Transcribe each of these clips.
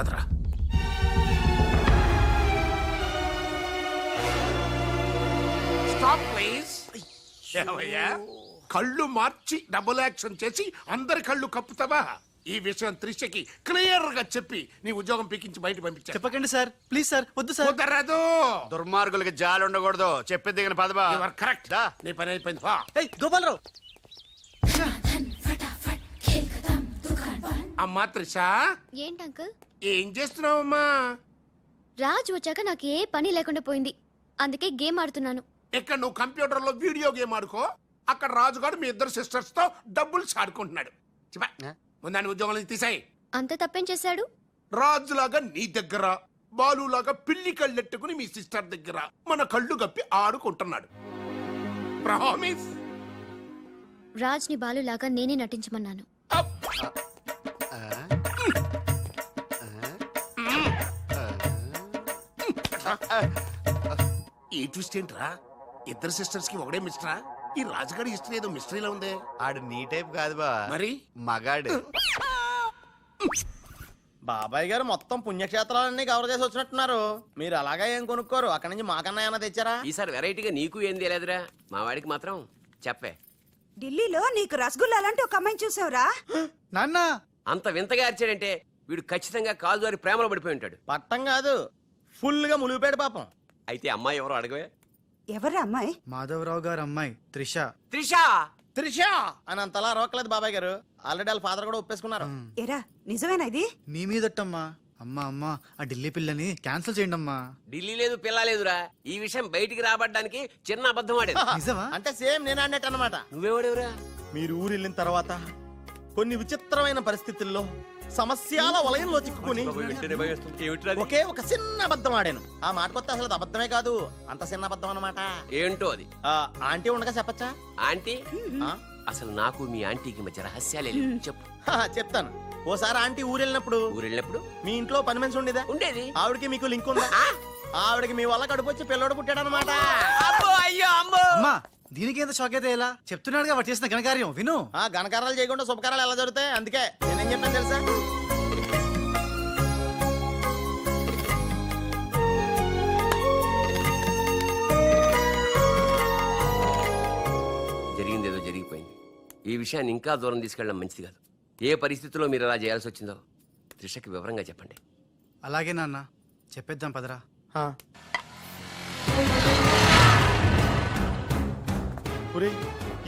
Padara. Stop please. ఏమయ్యా, కళ్ళు మార్చి double action చేసి అందరి కళ్ళు కప్పుతావా? ఈ విషయం త్రిషకి క్లియర్ గా చెప్పి నీ ఉద్యోగం పీకించి బయట పంపించా. చెప్పకండి సార్, ప్లీజ్ సార్, వద్దు సార్. కుదరదు. దుర్మార్గులకి జాలి ఉండకూడదు. చెప్పి దిగిన పదబా. కరెక్ట్. నీ పని అయిపోయింది. గోపాలరావు. అమ్మా త్రిష, ఏంటి అంకుల్? ఏం చేస్తున్నావమ్మా? రాజు వచ్చాక నాకు ఏ పని లేకుండా పోయింది, అందుకే గేమ్ ఆడుతున్నాను. ఇక్కడ నువ్వు కంప్యూటర్ లో వీడియో గేమ్ ఆడుకో, అక్కడ రాజుగాడు మీ ఇద్దరు సిస్టర్స్ తో డబ్బులు ఆడుకుంటున్నాడు. ముందాన్ని ఉద్యోగం నుంచి తీసాయి. అంత తప్పేం చేశాడు? రాజులాగా నీ దగ్గర, బాలులాగా పిల్లి కళ్ళెట్టుకుని మీ సిస్టర్ దగ్గర మన కళ్ళు గప్పి ఆడుకుంటున్నాడు. ప్రామిస్. రాజ్ని బాలులాగా నేనే నటించమన్నాను. ఈ ట్విస్ట్ ఏంట్రా? ఇద్దరు సిస్టర్స్ కి ఒకడే మిస్టరా? ఈ రాజుగాడి హిస్టరీ ఏదో మిస్టరీలో ఉందే. ఆడు నీ టైప్ కాదు బా, మరి మగాడు. బాబాయ్ గారు మొత్తం పుణ్యక్షేత్రాలన్నీ కవర్ చేసి వచ్చినట్టున్నారు. మీరు అలాగా ఏం కొనుక్కోరు? అక్కడి నుంచి మాకన్నా ఏమైనా తెచ్చారా? ఈసారి వెరైటీగా నీకు ఏం తెలియదురా, మా వాడికి మాత్రం చెప్పే. ఢిల్లీలో నీకు రసగుల్లా లాంటి ఒక అమ్మాయిని చూసావురా? నాన్న అంత వింతగా అరిచాడంటే వీడు ఖచ్చితంగా కాలు దారి ప్రేమలో పడిపోయి ఉంటాడు. పట్టం కాదు, ఫుల్ గా ములిగిపోయాడు పాపం. అయితే అమ్మాయి ఎవరో అడగవే. ఎవరా అమ్మాయి? మాధవరావు గారు అమ్మాయి త్రిష. త్రిష. త్రిష అని అంతలా రోకలేదు బాబాయ్ గారు. ఆల్రెడీ వాళ్ళ ఫాదర్ కూడా ఒప్పేసుకున్నారు. ఎరా నిజమేనా ఇది? మీ మీదట్టమ్మా. అమ్మా అమ్మా, ఆ ఢిల్లీ పిల్లని క్యాన్సిల్ చేయండి అమ్మా. ఢిల్లీ లేదు పిల్ల లేదురా, ఈ విషయం బయటికి రాబడ్డానికి చిన్న అబద్ధం ఆడేది. నిజమా? అంటే సేమ్ నేను అన్నట్టు అన్నమాట. నువ్వేవాడేవురా? మీరు ఊరు వెళ్ళిన తర్వాత కొన్ని విచిత్రమైన పరిస్థితుల్లో సమస్యల వలయంలో చిక్కుకుని ఒకే ఒక చిన్న అబద్ధం ఆడాను. ఆ మాట కొత్త అసలు అబద్ధమే కాదు, అంత చిన్న అబద్ధం అన్నమాట. ఏంటో అది? ఆంటీ ఉండగా చెప్పచ్చా? ఆంటీ? అసలు నాకు మీ ఆంటీకి మధ్య రహస్యాలే లేవు. చెప్పు. చెప్తాను. ఓసారి ఆంటీ ఊరెళ్ళినప్పుడు మీ ఇంట్లో పని మనిషి ఉండేదా? ఉండేది. ఆవిడకి మీకు లింక్ ఉందా? ఆవిడకి మీ వల్ల కడుపు వచ్చి పిల్లడు పుట్టాడు అనమాట. అమ్మా, దీనికి ఎంత షాక్ అయితే ఎలా? చెప్తున్నాడుగా వాడు చేసిన ఘనకార్యం విను. ఆ ఘనకారాలు చేయకుండా శుభకారాలు ఎలా జరుగుతాయి? అందుకే నేనేం చెప్పాను తెలుసా? జరిగిందేదో జరిగిపోయింది. ఈ విషయాన్ని ఇంకా దూరం తీసుకెళ్ళడం మంచిది కాదు. ఏ పరిస్థితుల్లో మీరు అలా చేయాల్సి వచ్చిందో త్రిషకి వివరంగా చెప్పండి. అలాగే నాన్న, చెప్పేద్దాం పదరా.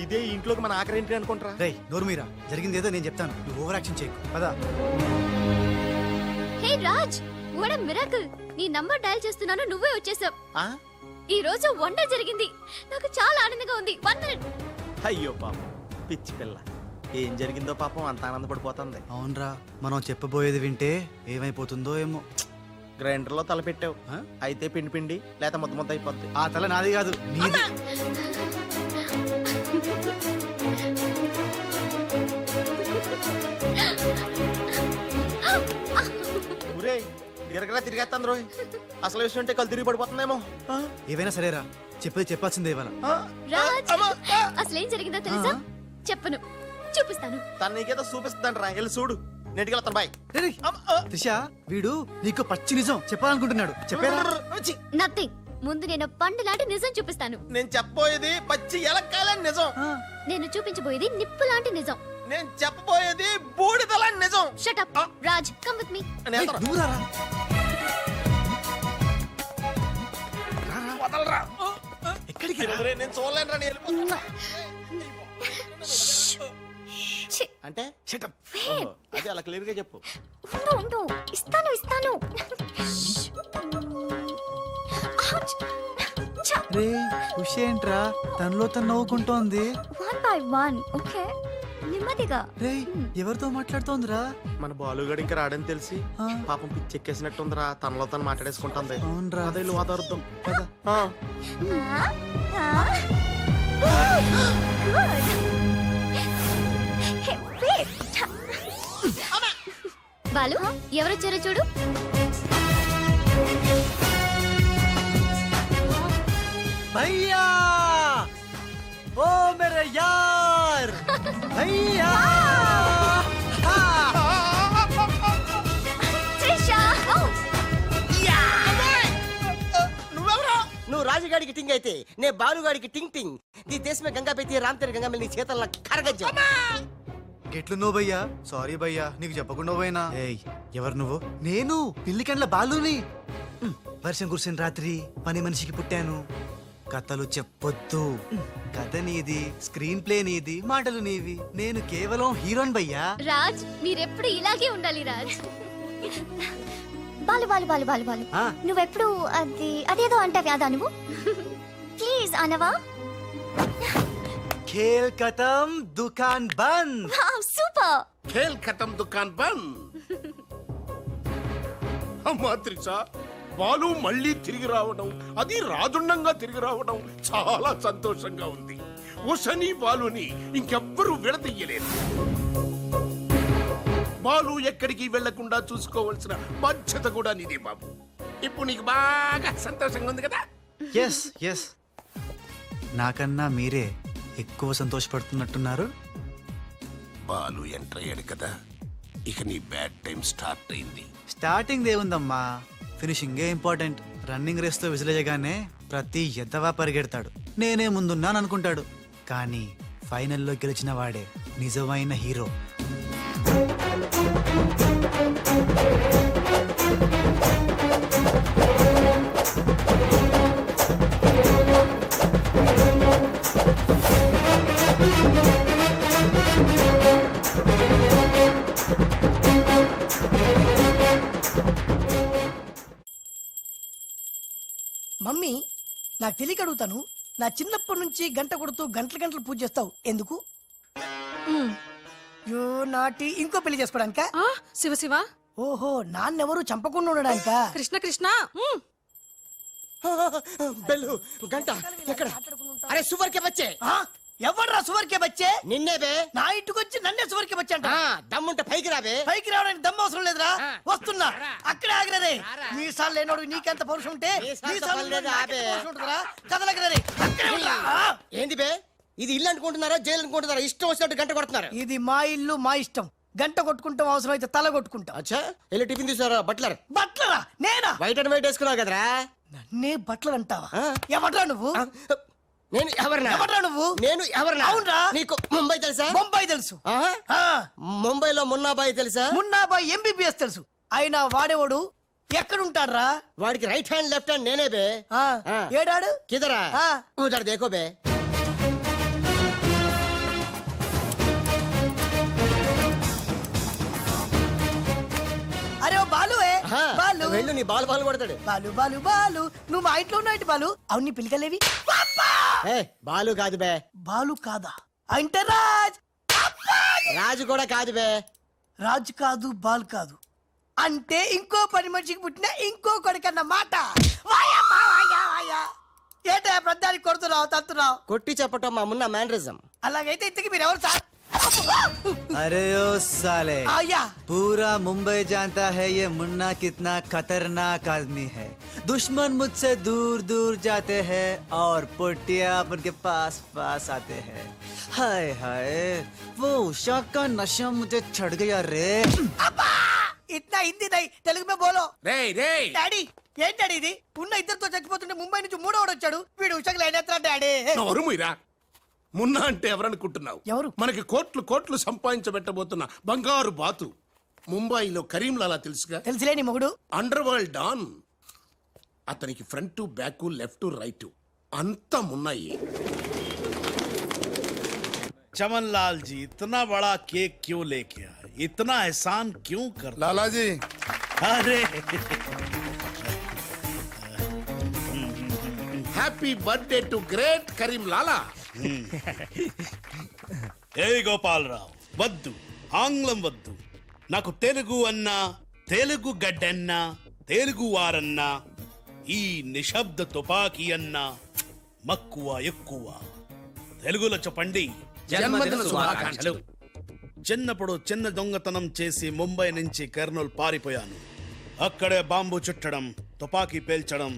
ఇదే ఇంట్లోకి మన ఆఖరి ఏంటి అనుకుంటారా? రేయ్ నోర్మీరా, జరిగింది ఏదో నేను చెప్తాను, నువ్వు ఓవర్ యాక్షన్ చేయకు. పదా. హే రాజ్, వాట్ ఎ మిరాకిల్! నీ నంబర్ డయల్ చేస్తున్నాను, నువ్వే వచ్చేసావ్. ఈ రోజు వండర్ జరిగింది, నాకు చాలా ఆనందంగా ఉంది. 1 మినిట్. అయ్యో పాపం పిచ్చి పిల్ల, ఏం జరిగిందో పాపం అంత ఆనందపడిపోతుంది. అవునరా, మనం చెప్పబోయేది వింటే ఏమైపోతుందో ఏమో. గ్రైండర్ లో తల పెట్టావు, అయితే పిండి పిండి లేక ముద్ద ముద్ద అయిపోద్ది. ఆ తల నాది కాదు, నీది. ఊరే గిరగరా తిరిగేస్తాను రోయ్. అసలు విషయం అంటే కళ్ళు తిరిగి పడిపోతుందేమో. ఏవైనా సరేరా, చెప్పేది చెప్పాల్సిందే ఇవాళ. రాజ్, అసలేం జరిగిందో తెలుసా? చెప్పను, చూపిస్తాను. తను నీకేదో చూపిస్తుందంట రా, వెళ్ళి చూడు. నెటికి వెళ్తాను బాయ్. త్రిష, వీడు నీకు పచ్చి నిజం చెప్పాలనుకుంటున్నాడు. చెప్పేరా? నథింగ్. ముందు నేను పండు లాంటి నిజం చూపిస్తాను. నేను చెప్పబోయేది పచ్చి ఎలక్కాలని నిజం. నేను చూపించబోయేది నిప్పు లాంటి నిజం. నేను చెప్పబోయేది బూడిదలాంటి నిజం. Shut up Raj, come with me. ఎక్కడికి? నేను చూడలేను రా, నేను వెళ్ళిపోతున్నా. అంటే అదే అలా క్లియర్ గా చెప్పు. ఇస్తాను ఇస్తాను. రే ఏంట్రా తనలో తను నవ్వుకుంటోంది. 1 by 1. ఓకే, నెమ్మదిగా. రే ఎవరితో మాట్లాడుతోందిరా? మన బాలుగాడు ఇంకా రాడని తెలిసి పాపం పిచ్చి ఎక్కేసినట్టుందిరా, తనలో తను మాట్లాడేసుకుంటుంది. అవునరా, అదే వాదార్థం. బాలు, ఎవరొచ్చారో చూడు. భయ్యా, ఓ మేరే యార్ భయ్యా. త్రిష రాజుగాడికి టింగ్ అయితే నే బాలుగాడికి టింగ్ టింగ్ నీ దేశమే గంగా పెట్టి రామ్ తెరి గంగా నీ చేతల్లో కరగజ్జా ఎట్లున్నావు భయ్యా? సారీ భయ్యా, నీకు చెప్పకుండా పోయినా. ఏయ్, ఎవరు నువ్వు? నేను పిల్లికండ్ల బాలుని. వర్షం కురిసిన రాత్రి పని మనిషికి పుట్టాను. కథలు చెప్పొద్దు. కథ నీది, స్క్రీన్ ప్లే నీది, మాటలు నీవి. నేను కేవలం హీరోన్ భయ్యా. రాజ్ మీరెప్పుడు ఇలాగే ఉండాలి రాజ్. బాలు బాలు బాలు బాలు బాలు నువ్వెప్పుడు అదేదో అంటావి అదా నువ్వు ప్లీజ్ అనవా. ఖేల్ ఖతం దుకాన్ బంద్. సూపర్. ఖేల్ ఖతం దుకాన్ బంద్. అమ్మా త్రిష, బాలు మళ్ళీ తిరిగి రావడం, అది రాజుండంగా తిరిగి రావడం చాలా సంతోషంగా ఉంది. ఉషని బాలుని ఇంకెవ్వరూ విడదీయలేరు. బాలు ఎక్కడికి వెళ్లకుండా చూసుకోవాల్సిన బాధ్యత కూడా నీదే బాబు. ఇప్పుడు నీకు బాగా సంతోషంగా ఉంది కదా? ఎస్ ఎస్, నాకన్నా మీరే ఎక్కువ సంతోషపడుతున్నట్టున్నారు. బాలు ఎంటర్ అయ్యాడు కదా, ఇక నీ బ్యాడ్ టైం స్టార్ట్ అయింది. స్టార్టింగ్ దేవుందమ్మా, ఫినిషింగే ఇంపార్టెంట్. రన్నింగ్ రేస్ తో విసిలేయగానే ప్రతి ఎద్దవా పరిగెడతాడు, నేనే ముందున్నాను అనుకుంటాడు. కానీ ఫైనల్లో గెలిచిన వాడే నిజమైన హీరో. మమ్మీ నాకు తెలియక అడుగుతాను, నా చిన్నప్పటి నుంచి గంట కొడుతూ గంటలు గంటలు పూజ చేస్తావు ఎందుకు? యో నాటి ఇంకో పెళ్లి చేసుకోవడానికా? శివ శివ. ఓహో, నాన్నెవరు చంపకుండా ఉండడానికా? కృష్ణ కృష్ణ. బెల్లు గంట ఎక్కడ? అరే సువర్కే బచ్చే. ఎవడ్రా సువర్కే బచ్చే? నిన్నే బే. నా ఇంటికి వచ్చి నన్నే సువర్కే బచ్చే అంట. దమ్ముంటే పైకి రాబే. పైకి రావడానికి దమ్ము అవసరం లేదురా, వస్తున్నా. అక్కడే ఆగిరే. మీ సార్లు లేనోడు నీకెంత పౌరుషం ఉంటే నీ సార్లు పౌరుషం ఉంటుందిరా. కదలకరే. ఏంది బే, ఇది ఇల్లు అనుకుంటున్నారా జైలు అనుకుంటున్నారా? ఇష్టం వచ్చినట్టు గంట కొడుతున్నారు. ఇది మా ఇల్లు మా ఇష్టం. గంట కొట్టుకుంటాం, అవసరం అయితే తల కొట్టుకుంటాం. అచ్చా, వెళ్ళి టిఫిన్ తీసుకురా. బట్లర్. బట్లరా? నేనా? వైట్ అండ్ వైట్ వేసుకున్నావు కదరా. నన్నే బట్లర్ అంటావా? ఎవడ్రా నువ్వు? నేను ఎవరినా? ఎవడ్రా నువ్వు? నేను ఎవరినా? అవునరా? నీకు ముంబై తెలుసా? బొంబాయి తెలుసు. ముంబైలో మున్నాబాయి తెలుసా? మున్నాబాయి ఎంబీబీఎస్ తెలుసు. అయినా వాడేవాడు ఎక్కడుంటాడ్రా? వాడికి రైట్ హ్యాండ్ లెఫ్ట్ హ్యాండ్ నేనే బే. ఏడాడు కిదరా ఉదర్ దేకో బే. అరే ఓ బాలు, బాలు వెళ్ళు, నీ బాలు బాలు కొడతాడు. బాలు బాలు బాలు నువ్వు మా ఇంట్లో ఉన్నావు బాలు. అవును, నీ పిల్లకలేవి? బాలు కాదు బే. బాలు కాదా? అంటే రాజ్. రాజు కూడా కాదు బే. రాజు కాదు, బాల్ కాదు అంటే ఇంకో పని మనిషికి పుట్టిన ఇంకో కొడుకన్న మాట. ఏంటా ప్రధానికి కొడుతున్నావు, తత్తున్నావు? కొట్టి చెప్పటం మా మున్న మేనరిజం. అలాగైతే ఇంతకి మీరు ఎవరు సార్? अरे ओ साले, आया पूरा मुंबई जानता है ये मुन्ना कितना खतरनाक आदमी है. दुश्मन मुझसे दूर दूर जाते हैं और पुटिया उनके पास पास आते हैं. हाय हाय, वो उषा का नशा मुझे चढ़ गया रे. ఇట్లా హిందీ నై, తెలుగు మే బోలో. రేయ్ రేయ్, డాడీ ఏంటి డాడీ ఇది? ఉన్న ఇద్దరితో చచ్చిపోతుంటే ముంబై నుంచి మూడోడు వచ్చాడు. వీడు ఉషకు లైన్ ఎత్తా డాడీ. నోరు మూయరా. మున్నా అంటే ఎవరనుకుంటున్నావు? ఎవరు? మనకి కోట్లు కోట్లు సంపాదించబెట్టబోతున్న బంగారు బాతు. ముంబైలో కరీంలాలా తెలుసుగా? తెలుసులేని మొగుడు. Underworld don. అతనికి ఫ్రంట్ బ్యాక్ లెఫ్ట్ రైట్ అంతా మున్నాయి. चमन लाल जी, इतना बड़ा केक क्यों लेके आए? इतना एहसान क्यों कर? लाला जी, अरे happy birthday to great Karim Lala. ఏ గోపాలరావు వద్దు, ఆంగ్లం వద్దు. నాకు తెలుగు అన్నా, తెలుగు గడ్డన్నా, తెలుగు వారన్నా, ఈ నిశ్శబ్ద తుపాకీ అన్నా మక్కువ ఎక్కువ. తెలుగులో చెప్పండి. జన్మదిన శుభాకాంక్షలు. చిన్నప్పుడు చిన్న దొంగతనం చేసి ముంబై నుంచి కర్నూలు పారిపోయాను. అక్కడే బాంబు చుట్టడం, తుపాకీ పేల్చడం,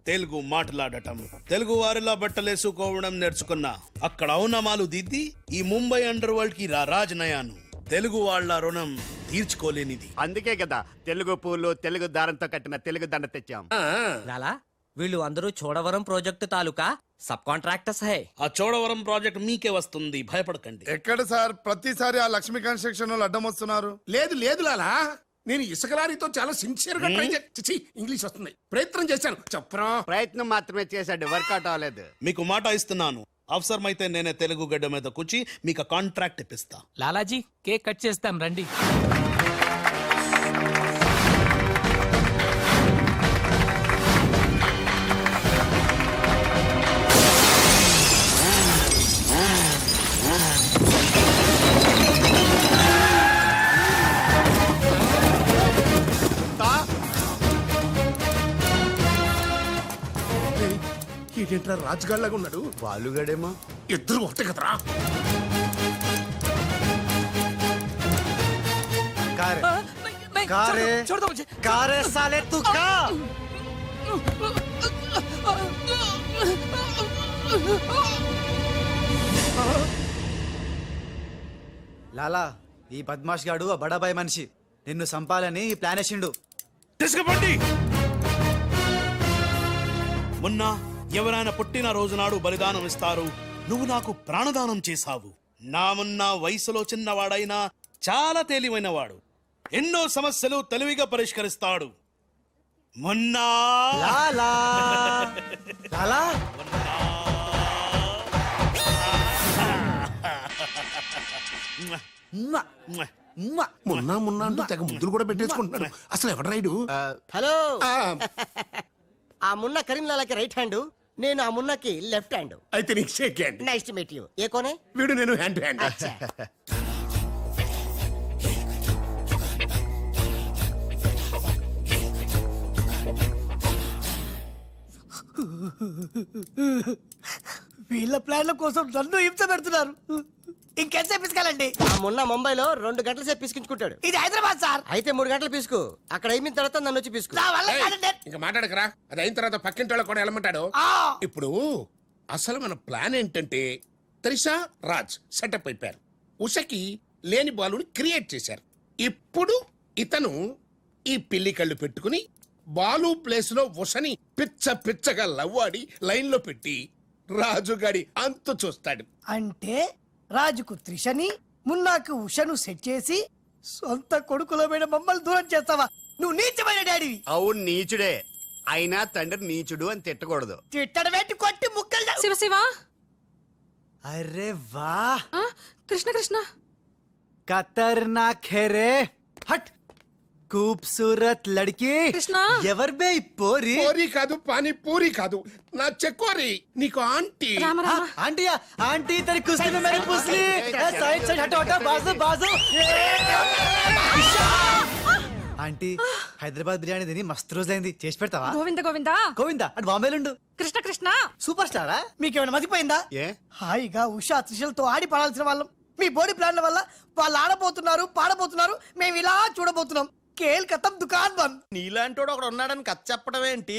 తెలుగు మాట్లాడటం, తెలుగు వారిలా బట్టలేసుకోవడం నేర్చుకున్నా. అక్కడ ఔనమాలు దిద్ది ఈ ముంబై అండర్ వరల్డ్ కి రాజనయాను. తెలుగు వాళ్ళ రుణం తీర్చుకోలేనిది. అందుకే కదా తెలుగు పూలు తెలుగు దారంతో కట్టిన తెలుగు దండ తెచ్చాం. లాలా వీళ్ళు అందరూ చోడవరం ప్రాజెక్టు తాలూకా సబ్ కాంట్రాక్టర్స్ హై. ఆ చోడవరం ప్రాజెక్ట్ మీకే వస్తుంది, భయపడకండి. ఎక్కడ సార్ ప్రతిసారి ఆ లక్ష్మీ కన్స్ట్రక్షన్ వాళ్ళు అడ్డం వస్తున్నారు? లేదు లాలా, నేను ఇసుక లారీతో చాలా సిన్సియర్ గా ట్రై ఇంగ్లీష్ వస్తుంది ప్రయత్నం చేశాను. చెప్పరా? ప్రయత్నం మాత్రమే చేశాడు, వర్కౌట్ అవ్వలేదు. మీకు మాట ఇస్తున్నాను, అవసరమైతే నేనే తెలుగు గడ్డ మీద కూర్చి మీకు కాంట్రాక్ట్ ఇప్పిస్తా. లాలాజీ కేక్ కట్ చేస్తాం రండి. ఏంటంటే రాజుగాళ్ళగా ఉన్నాడు. బాలుగాడేమో. ఇద్దరు ఒకటే కదరా. కారే సాలే తు కా. లాలా, ఈ బద్మాష్ గాడు ఆ బడాబాయ్ మనిషి నిన్ను సంపాలని ప్లాన్ వేసిండు. తీసుకుపండి. మొన్న ఎవరైనా పుట్టిన రోజు నాడు బలిదానం ఇస్తారు, నువ్వు నాకు ప్రాణదానం చేశావు. నా మొన్న వయసులో చిన్నవాడైనా చాలా తేలివైనవాడు, ఎన్నో సమస్యలు తెలివిగా పరిష్కరిస్తాడు. మొన్న లాలా లాలా మొన్న అంటూ తెగ ముద్దులు కూడా పెట్టేసుకుంటున్నాడు. అసలు ఎవడు రైడు? హలో, ఆ మున్న కరీంలాలాకి రైట్ హ్యాండ్, నేను ఆ మున్నకి లెఫ్ట్ హ్యాండ్. అయితే నీకు shake hand. Nice to meet you. ఏ కోనే? వీడు నేను హ్యాండ్ టు హ్యాండ్. వీళ్ళ ప్లాన్ల కోసం నన్ను హింస పెడుతున్నారు. ఇంకెంతసేపు పిసుకాలండి? ఆ మున్న ముంబైలో 2 గంటల సేపు పిసుకుంటాడు. ఇది హైదరాబాద్ సార్. అయితే 3 గంటలు పిసుకు. అక్కడ అయిన తర్వాత నన్ను వచ్చి పిసుకు. నా వల్ల కాదండి. ఇంకా మాట్లాడకరా. అది అయిన తర్వాత పక్కింటి వాళ్ళు కూడా వెళ్ళమంటాడు. ఇప్పుడు అసలు మన ప్లాన్ ఏంటంటే, త్రిషా రాజ్ సెటప్ అయిపోయారు. ఉషకి లేని బాలుని క్రియేట్ చేశారు. ఇప్పుడు ఇతను ఈ పిల్లి కళ్ళు పెట్టుకుని బాలు ప్లేస్ లో ఉషని పిచ్చగా లవ్వాడి లైన్ లో పెట్టి రాజుగాడి అంతు చూస్తాడు. అంటే రాజుకు త్రిషని, మున్నాకు ఉషను సెట్ చేసి సొంత కొడుకులమైన మమ్మల్ని దూరం చేస్తావా? నువ్వు నీచమైన డాడీవి. అవును నీచుడే, అయినా తండ్రి నీచుడు అని తిట్టకూడదు. తిట్టడమేంటి, కొట్టి ముక్కలు. శివ శివ. అరే వా, కృష్ణ కృష్ణ. ఖతర్నాక్ హే రే. హట్. खूबसूरत लड़की. కృష్ణ. ఎవర్ బే ఈ పోరి? పూరి కాదు, పానీ పూరి కాదు, నా చెక్కోరి. నీకు aunty. Rama Rama. Aunty aunty तेरी कुश्ती में मेरी पुसली. साइड साइड हटो हटो, बाजू बाजू. ఆంటీ, హైదరాబాద్ బిర్యానీ తిని మస్తు రోజులైంది, చేసి పెడతావా? గోవింద గోవింద. గోవిందా అటు బాంబేలుండు. కృష్ణ కృష్ణ. సూపర్ స్టారా? మీకేమైనా మతిపోయిందా? ఏ హాయిగా ఉషా త్రిషలతో ఆడి పడాల్సిన వాళ్ళం మీ బోడీ ప్లాన్ల వల్ల వాళ్ళు ఆడబోతున్నారు, పాడబోతున్నారు, మేము ఇలా చూడబోతున్నాం. కేల్ కథం దుకాన్ బంద్. నీలాంటోడు ఒకడు ఉన్నాడని కథ చెప్పడం ఏంటి?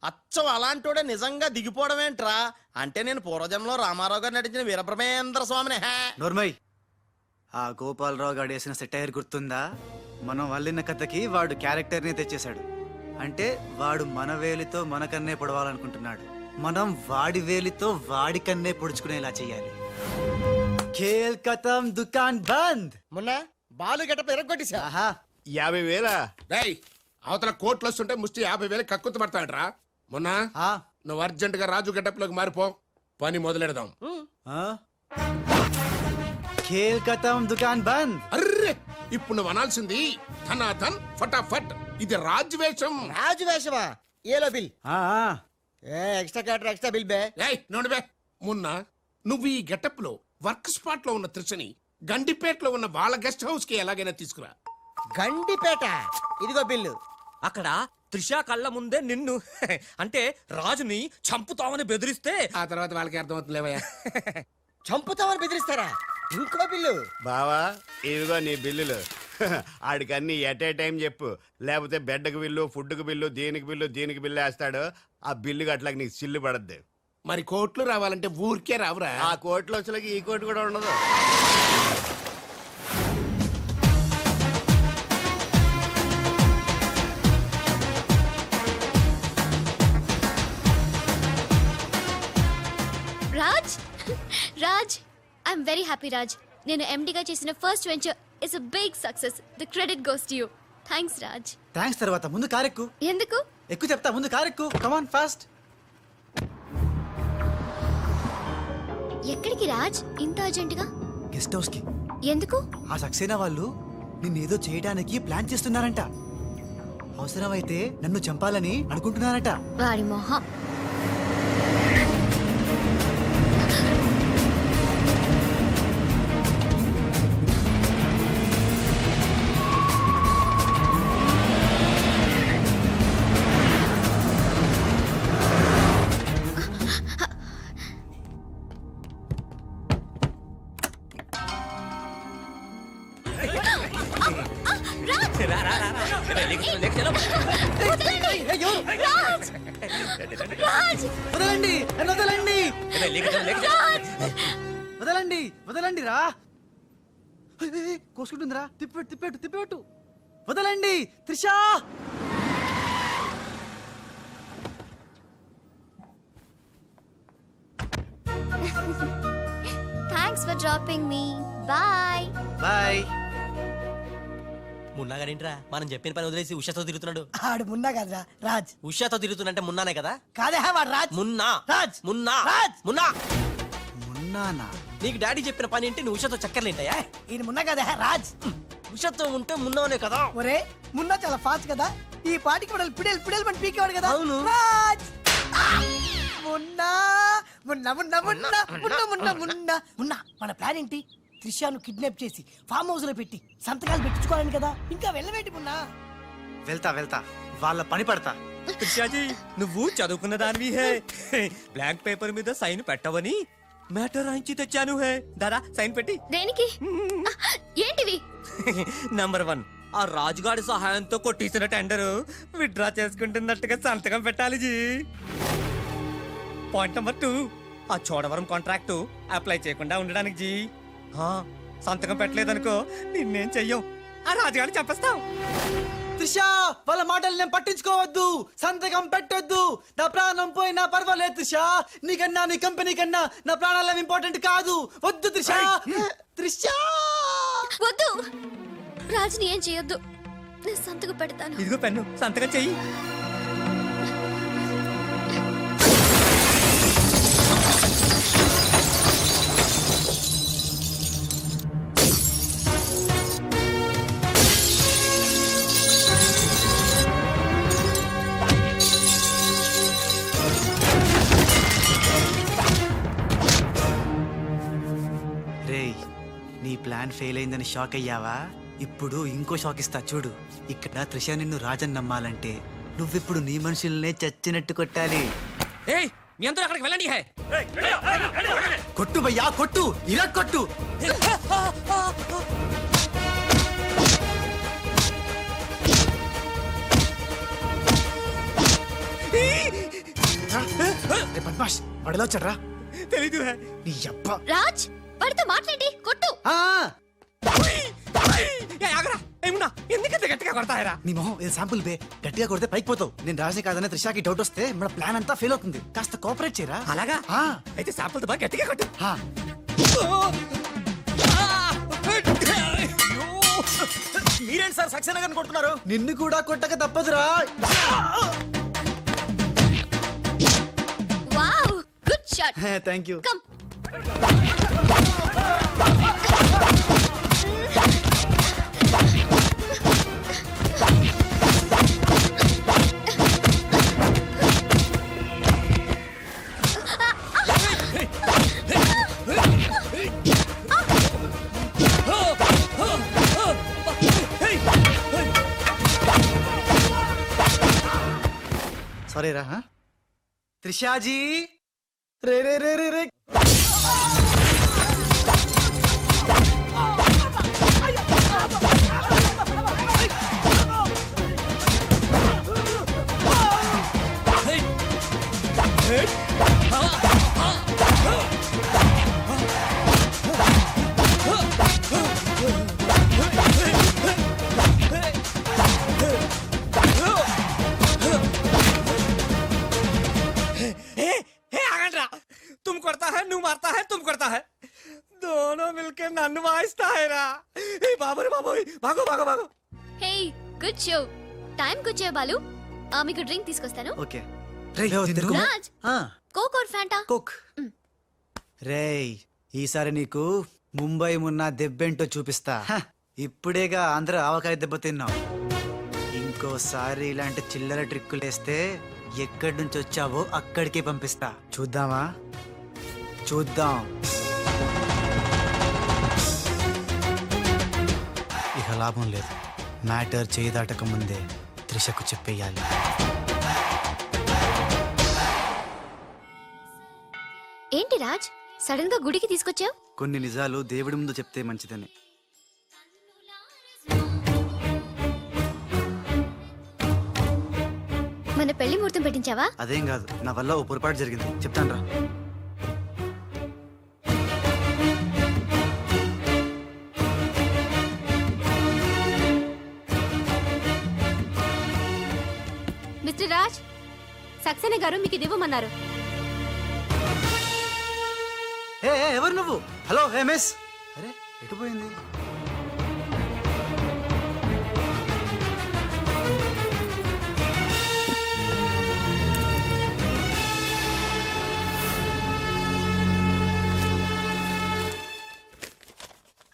అచ్చం అలాంటోడే నిజంగా దిగిపోవడం ఏంట్రా? అంటే నేను పూర్వజంలో రామారావు గారు నటించిన వీరబ్రహ్మేంద్ర స్వామిని. నోర్మయ్, ఆ గోపాలరావు గారు వేసిన సెటైర్ గుర్తుందా? మనం వల్లిన కథకి వాడు క్యారెక్టర్ ని తెచ్చేశాడు. అంటే వాడు మన వేలితో మన కన్నే పొడవాలనుకుంటున్నాడు, మనం వాడి వేలితో వాడి కన్నే పొడుచుకునేలా చెయ్యాలి. ఖేల్ కథం దుకాన్ బంద్. మొన్న బాలు గెటప్ ఎరగొట్టేశా. ఆహా, 50,000. రేయ్, అవతల కోట్లు వస్తుంటే ముష్టి 50,000 కక్కుతు పడతాడరా. మొన్న ఆ, నువ్వు అర్జెంట్ గా రాజు గెటప్ లోకి మారిపో, పని మొదలెడదాం. ఆ? ఖేల్ కథం దుకాన్ బంద్. అర్రే, ఇప్పుడు నువ్వు అనాల్సింది ధనాధన్ ఫటాఫట్. ఇది రాజు వేషం. రాజు వేషమా? ఏలో బిల్. ఆ, ఆ. ఎక్స్ట్రా క్యాటర్ ఎక్స్ట్రా బిల్ బే. ఏయ్ నోడిబే, మొన్న నువ్వు ఈ గెటప్ లో వర్క్ స్పాట్ లో ఉన్న త్రిషని గండిపేటలో ఉన్న వాళ్ళ గెస్ట్ హౌస్ కి ఎలాగైనా తీసుకురా. గండిపేట. ఇదిగో బిల్లు. అక్కడ త్రిష కళ్ళ ముందే నిన్ను అంటే రాజుని చంపుతామని బెదిరిస్తే ఆ తర్వాత వాళ్ళకి అర్థమవుతుందిలేవయ్యా. చంపుతామని బెదిరిస్తారా? ఇంకో బిల్లు. బావా ఇదిగో నీ బిల్లులు. ఆడికి అన్ని ఎట్ ఏ టైం చెప్పు, లేకపోతే బెడ్కి బిల్లు, ఫుడ్కి బిల్లు, దీనికి బిల్లు వేస్తాడు. ఆ బిల్లు అట్లాగ నీకు సిల్లు పడద్దు. మరి కోట్లు రావాలంటే ఊరికే రావురా. ఆ కోట్లు వచ్చేలాగా ఈ కోటి కూడా ఉండదు. I'm very happy Raj. నేను ఎండిగా చేసిన first venture is a big success. The credit goes to you. Thanks Raj. Thanks తర్వాత ముందు కారెక్కు. ఎందుకు? ఎక్కువ చెప్తా, ముందు కారెక్కు. Come on fast. ఎక్కడికి రాజ్ ఇంత అర్జెంటుగా? గెస్ట్ హౌస్ కి. ఎందుకు? ఆ సక్సేనా వాళ్ళు నిన్నేదో చేయడానికి ప్లాన్ చేస్తున్నారంట. అవసరమైతే నన్ను చంపాలని అనుకుంటున్నారట. వాడి మొహం. రాజ్! వదలండి, నన్ను వదలండి, రాజ్! వదలండి, వదలండి రా. కోసుకుంటుందిరా. తిప్పెట్టు, తిప్పెట్టు, తిప్పెట్టు. వదలండి Trisha. Thanks for dropping me. Bye. Bye. మున్నాగాడేంట్రా మనం చెప్పిన పని వదిలేసి ఉషాతో తిరుగుతున్నాడు? ఆడు మున్నా కదరా రాజ్. ఉషాతో తిరుగుతున్నంటే మున్నానే కదా? కాదే వాడు రాజ్. మున్నా రాజ్. మున్నా రాజ్. మున్నా. మున్నానా? నీకు డాడీ చెప్పిన పని ఏంటి? నువ్వు ఉషాతో చక్కర్లేంటాయా? ఈయన మున్నా కదే రాజ్. ఉషాతో ఉంటే మున్నానే కదా? ఒరే మున్నా చాలా ఫాస్ట్ కదా, ఈ పాటికి మనల్ని పిడేలు పిడేలు పని పీకేవాడు కదా. అవును. రాజ్. మున్నా మున్నా మున్నా మున్నా మున్నా మున్నా మున్నా మున్నా. మన ప్లాన్ ఏంటి? త్రిషాను కిడ్నాప్ చేసి ఫామ్ హౌస్ లో పెట్టి సంతకాలు పెట్టించుకోవాలని కదా. ఇంకా వెళ్ళవేంటి మున్నా? వెళ్తా వెళ్తా, వాళ్ళ పని పడతా. త్రిషాజీ నువ్వు చదువుకున్న దానివి హే. బ్లాంక్ పేపర్ మీద సైన్ పెట్టవని మ్యాటర్ రాయించి తెచ్చాను హే. దాదా సైన్ పెట్టి. దేనికి? ఏంటివి? నంబర్ 1, ఆ రాజుగాడి సహాయంతో కొట్టేసిన టెండర్ విత్డ్రా చేసుకుంటున్నట్టుగా సంతకం పెట్టాలి జీ. పాయింట్ నంబర్ 2, ఆ చోడవరం కాంట్రాక్టు అప్లై చేయకుండా ఉండడానికి జీ. సంతకం పెట్టలేదనుకో నిన్నేం చెయ్యం, ఆ రాజుగాడిని చంపేస్తాం. త్రిషా, వాళ్ళ మాటలు నేను పట్టించుకోవద్దు, సంతకం పెట్టొద్దు. నా ప్రాణం పోయినా పర్వాలేదు త్రిషా. నీకన్నా నీ కంపెనీ కన్నా నా ప్రాణాలు ఇంపార్టెంట్ కాదు. వద్దు త్రిషా. త్రిషా వద్దు. రాజుని ఏం చేయొద్దు. నేను సంతకం పెడతాను. ఇదిగో పెన్ను, సంతకం చెయ్యి. రేయ్, నీ ప్లాన్ ఫెయిల్ అయిందని షాక్ అయ్యావా? ఇప్పుడు ఇంకో షాక్ ఇస్తా చూడు. ఇక్కడ త్రిష నిన్ను రాజన్ నమ్మాలంటే నువ్విప్పుడు నీ మనుషుల్నే చచ్చినట్టు కొట్టాలి. ఏయ్ మీ అందరూ అక్కడికి వెళ్ళండి హే. కొట్టు భయ్యా, కొట్టు, ఇలా కొట్టు. బద్మాష్, వాడిలో వచ్చాడ్రా. తెలీదు హే. నీ అబ్బా. రాజ్, వాడితో మాట్లాడి కొట్టు. ఏమున్నా ఎందుకంత గట్టిగా కొడతాయరా? నీ మొహం ఇది శాంపుల్ బే. గట్టిగా కొడితే పైకి పోతావు. నేను రాజే కాదనే త్రిషాకి డౌట్ వస్తే మన ప్లాన్ అంతా ఫెయిల్ అవుతుంది. కాస్త కోఆపరేట్ చేయరా. అలాగా? అయితే శాంపుల్ బాగా గట్టిగా కొట్టు. మీరేంటి సార్ సక్సేనా గారిని కొడుతున్నారు? నిన్ను కూడా కొట్టక తప్పదురా. Wow, good shot. Thank you. Come. Sorry రా. త్రిషాజీ, రే రే రే రే రే. तुम करता है, आहिस्ता है रा ए बाबू रे बाबू भागो भागो भागो హే గుడ్ షో టైం వచ్చావు బాలు మీకు డ్రింక్ తీసుకొస్తాను okay Raj Coke or Fanta Coke రేయ్ ఈసారి నీకు ముంబై మున్న దెబ్బేంటో చూపిస్తా ఇప్పుడేగా ఆంధ్ర ఆవకాయ దెబ్బ తిన్నావు ఇంకోసారి ఇలాంటి చిల్లర ట్రిక్కులేస్తే ఎక్కడి నుంచి వచ్చావో అక్కడికే పంపిస్తా చూద్దామా చూద్దాం ఇక లాభం లేదు మ్యాటర్ చేయి దాటక ముందే త్రిషకు చెప్పేయాలి ఏంటి రాజ్ సడన్ గా గుడికి తీసుకొచ్చావు కొన్ని నిజాలు దేవుడి ముందు చెప్తే మంచిదని మన పెళ్లి ముహూర్తం పెట్టించావా అదేం కాదు నా వల్ల ఓ పొరపాటు జరిగింది చెప్తాను రా మిస్టర్ రాజ్ సక్సేనా గారు మీకు ఇది ఇవ్వమన్నారు ఎవరు నువ్వు హలో ఏ మిస్ అరే ఎటు పోయింది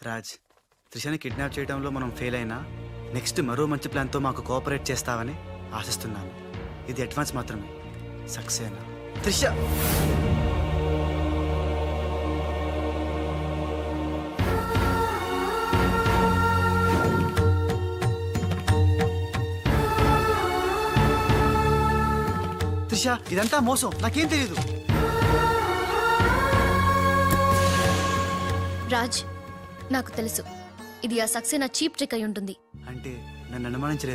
రాజ్ త్రిషని కిడ్నాప్ చేయడంలో మనం ఫెయిల్ అయినా నెక్స్ట్ మరో మంచి ప్లాన్తో మాకు కోఆపరేట్ చేస్తావని ఆశిస్తున్నాను ఇది అడ్వాన్స్ మాత్రమే సక్సేనా త్రిష త్రిష ఇదంతా మోసం నాకేం తెలియదు రాజ్ నాకు తెలుసు ఇది ఆ సక్సేనా చీప్ ట్రిక్ అయి ఉంటుంది అంటే నన్ను అనుమానించలేదు